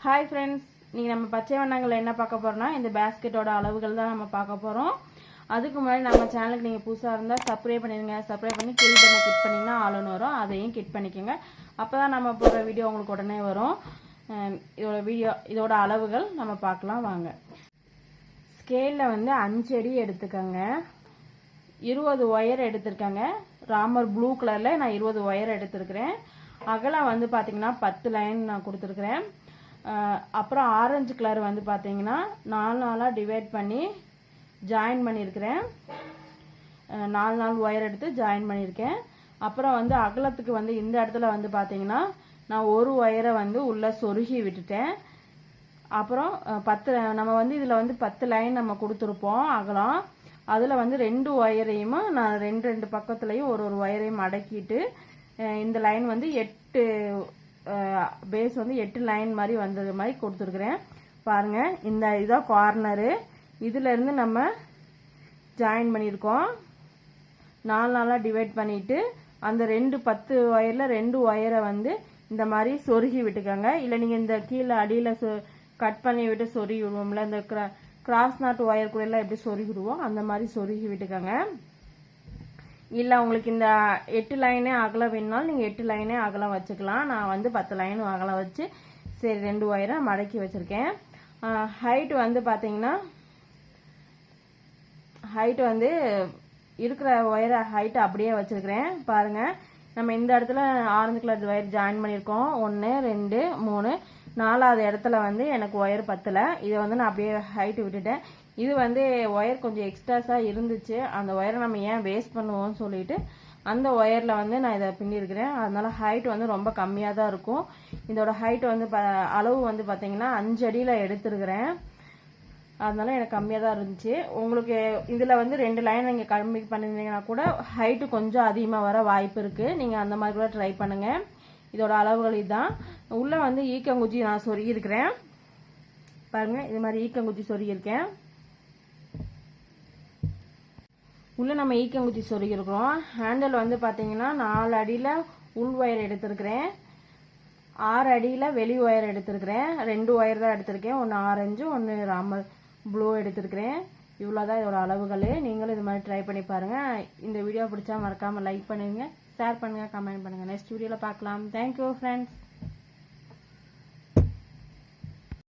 Hi friends, நீங்கள் நம்ம பச்சை வண்ணங்கள் என்ன பார்க்க போகிறோம்னா இந்த பேஸ்கெட்டோட அளவுகள் தான் நம்ம பார்க்க போகிறோம். அதுக்கு முன்னாடி நம்ம சேனலுக்கு நீங்கள் புதுசாக இருந்தால் சப்ஸ்கிரைப் பண்ணிடுங்க. சப்ஸ்கிரைப் பண்ணி கிளிக் பண்ண கிளிக் பண்ணிங்கன்னா ஆளுன்னு வரும், அதையும் கிளிக் பண்ணிக்கோங்க. அப்போ தான் நம்ம போடுற வீடியோ உங்களுக்கு உடனே வரும். இதோட அளவுகள் நம்ம பார்க்கலாம் வாங்க. ஸ்கேலில் வந்து 5 அடி எடுத்துக்கோங்க. 20 ஒயர் எடுத்துருக்கேங்க. ராமர் ப்ளூ கலரில் நான் 20 ஒயர் எடுத்துருக்கிறேன். அகலம் வந்து பார்த்தீங்கன்னா 10 லைன் நான் கொடுத்துருக்குறேன். அப்புறம் ஆரஞ்சு கலர் வந்து பார்த்தீங்கன்னா 4 நாளாக டிவைட் பண்ணி ஜாயின் பண்ணியிருக்கிறேன். 4 ஒயர் எடுத்து ஜாயின் பண்ணியிருக்கேன். அப்புறம் வந்து அகலத்துக்கு வந்து இந்த இடத்துல வந்து பார்த்தீங்கன்னா நான் ஒரு ஒயரை வந்து உள்ளே சொருகி விட்டுட்டேன். அப்புறம் 10 நம்ம வந்து இதில் வந்து 10 லைன் நம்ம கொடுத்துருப்போம் அகலம். அதில் வந்து 2 ஒயரையும் நான் ரெண்டு பக்கத்துலையும் ஒரு ஒயரையும் அடக்கிட்டு இந்த லைன் வந்து 8 பேஸ் வந்து 8 லைன் மாதிரி வந்தது மாதிரி கொடுத்துருக்குறேன். பாருங்க, இந்த இதான் கார்னரு. இதுலேருந்து நம்ம ஜாயின் பண்ணியிருக்கோம். 4 நாளாக டிவைட் பண்ணிட்டு அந்த 10 ஒயரில் 2 ஒயரை வந்து இந்த மாதிரி சொருகி விட்டுக்கோங்க. இல்லை நீங்கள் இந்த கீழே அடியில் கட் பண்ணி விட்டு சொருகி விடுவோம்ல, இந்த கிராஸ் நாட் ஒயர் கூட எல்லாம் எப்படி சொருகி விடுவோம் அந்த மாதிரி சொருகி விட்டுக்கோங்க. இல்லை உங்களுக்கு இந்த 8 லைனே அகலம் வேணுனாலும் நீங்கள் 8 லைனே அகலம் வச்சுக்கலாம். நான் வந்து 10 லைன் அகலம் வச்சு சரி 2 ஒயரை மடக்கி வச்சுருக்கேன். ஹைட் வந்து பார்த்தீங்கன்னா ஹைட் வந்து இருக்கிற ஒயரை ஹைட் அப்படியே வச்சுருக்கிறேன். பாருங்கள், நம்ம இந்த இடத்துல ஆரஞ்சு கலர் ஒயர் ஜாயின் பண்ணியிருக்கோம். 1 2 3 4வது இடத்துல வந்து எனக்கு ஒயர் பத்தலை. இதை வந்து நான் அப்படியே ஹைட்டு விட்டுட்டேன். இது வந்து ஒயர் கொஞ்சம் எக்ஸ்ட்ராஸாக இருந்துச்சு. அந்த ஒயரை நம்ம ஏன் வேஸ்ட் பண்ணுவோம்னு சொல்லிட்டு அந்த ஒயரில் வந்து நான் இதை பின்னிருக்கிறேன். அதனால ஹைட் வந்து ரொம்ப கம்மியாக தான் இருக்கும். இதோட ஹைட் வந்து அளவு வந்து பார்த்தீங்கன்னா 5 அடியில் எடுத்துருக்கிறேன். அதனால எனக்கு கம்மியாக தான் இருந்துச்சு. உங்களுக்கு இதில் வந்து 2 லைன் நீங்கள் கம்மி பண்ணியிருந்தீங்கன்னா கூட ஹைட்டு கொஞ்சம் அதிகமாக வர வாய்ப்பு இருக்குது. நீங்கள் அந்த மாதிரி கூட ட்ரை பண்ணுங்கள். இதோட அளவுகள் இதுதான். உள்ளே வந்து ஈக்கங்குச்சி நான் சொருகியிருக்கிறேன். பாருங்கள், இது மாதிரி ஈக்கங்குச்சி சொருகியிருக்கேன். உள்ளே நம்ம ஈக்கங்குச்சி சொருகிருக்கிறோம். ஹேண்டில் வந்து பார்த்தீங்கன்னா 4 அடியில் உள் ஒயர் எடுத்திருக்கிறேன். 6 அடியில் வெளி ஒயர் எடுத்திருக்கிறேன். 2 ஒயர் தான் எடுத்திருக்கேன். 1 ஆரஞ்சு 1 ராமர் ப்ளூ எடுத்திருக்கிறேன். இவ்வளோதான் இதோட அளவுகள். நீங்களும் இது மாதிரி ட்ரை பண்ணி பாருங்கள். இந்த வீடியோ பிடிச்சா மறக்காமல் லைக் பண்ணுங்க, ஷேர் பண்ணுங்கள், கமெண்ட் பண்ணுங்கள். நெக்ஸ்ட் வீடியோவில் பார்க்கலாம். Thank you friends.